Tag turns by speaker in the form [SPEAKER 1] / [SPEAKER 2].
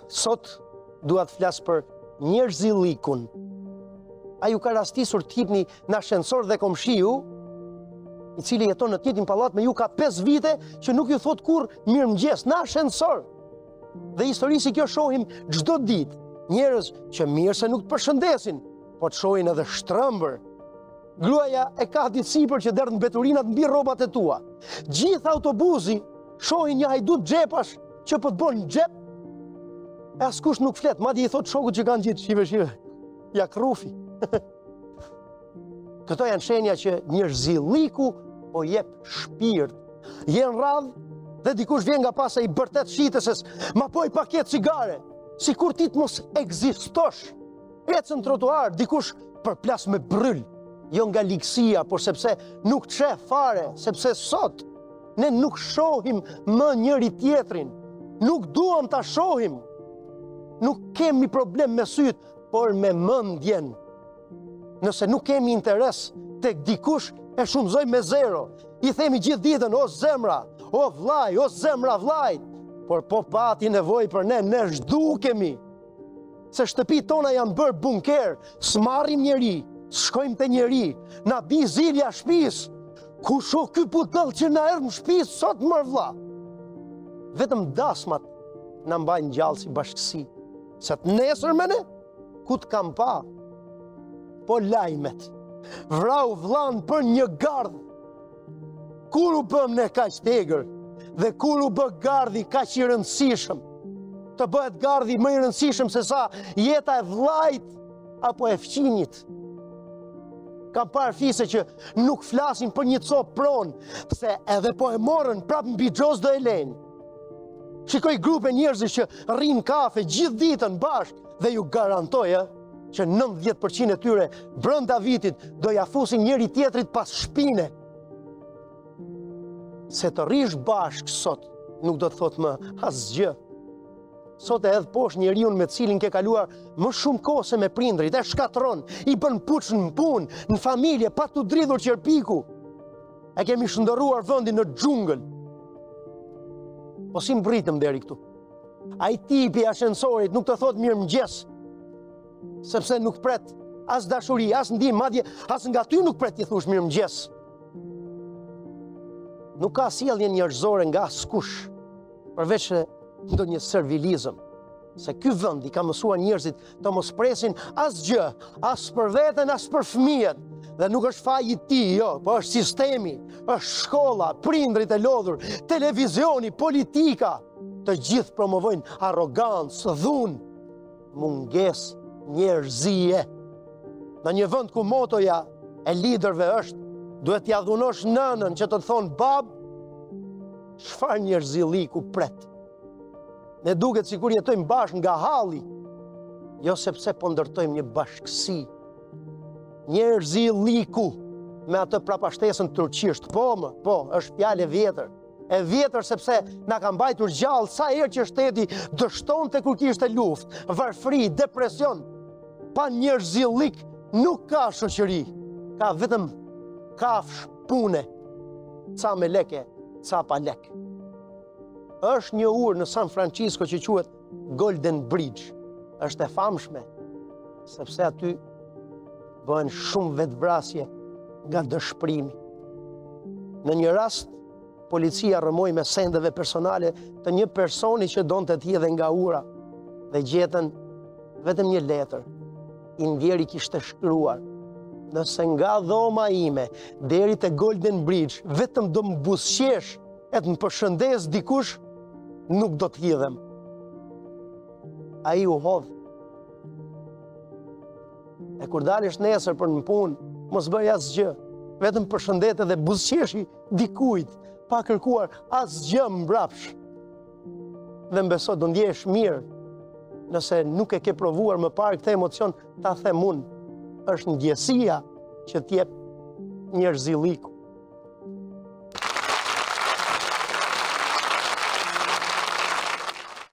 [SPEAKER 1] Sot dua të flas për njerëzillikun. A ju ka rastisur t'hipni në ascensor dhe komshiu, i cili jeton në të njëjtin pallat me ju ka 5 vite, që nuk ju thot kur mirëmëngjes në ascensor. Dhe histori si kjo shohim çdo ditë. Njerëz që mirë se nuk të përshëndesin, po të shohin edhe shtrëmbër. Gruaja e ka ditë sipër që derdh mbeturinat mbi rrobat e tua. Gjithë autobusi shohin një hajdut xhepash që po të bën xhep. E askush nuk flet, madje i thot shokut që kanë gjithë, shive, ja krufi. Këto janë shenja që njerëzilliku po jep shpirt. Jen radh dhe dikush vjen nga pas ai bërtet shitëses, ma poj paket cigare, sikur ti të mos ekzistosh. Ecën trotuar, dikush përplas me bryl, jo nga ligësia, por sepse nuk të sheh fare, sepse sot ne nuk shohim më njëri tjetrin, nuk duam ta shohim. Nuk kemi problem me syt, por me mendjen. Nëse nuk kemi interes tek dikush, e shumëzoj me zero. I themi gjithë ditën, o zemra, o vllaj, o zemra vllajt. Por po pati nevojë për ne zhdukemi. Se shtëpitë tona janë bërë bunker, s'marrim njeri, s'shkojmë te njeri, na bi zilja shtëpis. Kush o ky putëll që na erdh në shtëpi sot më vlla? Vetëm dasmat na mbajnë gjallë si bashkësi. Se të nesërmene, ku të kam pa? Po lajmet. Vrau vllan për një gardh. Kur u bëm ne kaq tegër? Dhe kur u bë gardhi kaq i rëndësishëm? Të bëhet gardhi më i rëndësishëm se sa jeta e vllajt apo e fqinjit. Kam parë fise që nuk flasin për një copë pronë, pse edhe po e morën prap mbi xhoz do e lejnë. Shikoj grupe njerëzish që rrinë kafe gjithë ditën bashkë dhe ju garantoj që 90% e tyre brenda vitit do ja fusin njëri tjetrit pas shpine. Se të rrish bashkë sot nuk do të thot më asgjë. Sot e edhe poshtë njeriu me cilin ke kaluar më shumë kohë se me prindrit, e shkatron, i bën puç në punë, në familje, pa t'u dridhur qerpiku. E kemi shndërruar vendin në xhungël. Po si mbritëm deri këtu? Ai tipi i ascensorit nuk të thot mirëmëngjes, sepse nuk pret as dashuri, as ndihmë, madje as nga ty nuk pret t'i thush mirëmëngjes. Nuk ka sjellje njerëzore nga askush, përveç ndonjë servilizëm. Se ky vend i ka mësuar njerëzit të mos presin asgjë, as për veten, as për fëmijët. Dhe nuk është faji i tij, jo, po është sistemi, është shkolla, prindrit e lodhur, televizioni, politika. Të gjithë promovojnë arrogancë, dhunë, mungesë njerëzie. Në një vend ku motoja e liderëve është duhet t'ia dhunosh nënën që të thonë bab, çfarë njerëzilliku pret? Ne duket sikur jetojmë bashkë nga halli, jo sepse po ndërtojmë një bashkësi. Njerëzilliku me atë prapashtesën turqisht, po, është fjalë e vjetër. E vjetër sepse na ka mbajtur gjallë sa herë që shteti dështonte kur kishte luftë, varfëri, depresion. Pa njerëzillik nuk ka shoqëri, ka vetëm kafsh pune, ca me leke, ca pa lek. Është një urë në San Francisco që quhet Golden Bridge. Është e famshme, sepse aty bëhen shumë vetvrasje nga dëshpërimi. Në një rast, policia rrëmoi me sendeve personale të një personi që donte të hidhej nga ura dhe gjetën vetëm një letër. I ndjeri kishte shkruar: nëse nga dhoma ime deri te Golden Bridge vetëm do më buzëqesh e të më përshëndes dikush, nuk do të hidhem. Ai u hodh. E kur dalësh nesër për në punë, mos bëj asgjë, vetëm përshëndete dhe buzëqeshi dikujt, pa kërkuar asgjë mbrapsh. Dhe mbeso do ndjehesh mirë. Nëse nuk e ke provuar më parë këtë emocion, ta them unë, është ndjesia që t'jep njerëzilliku.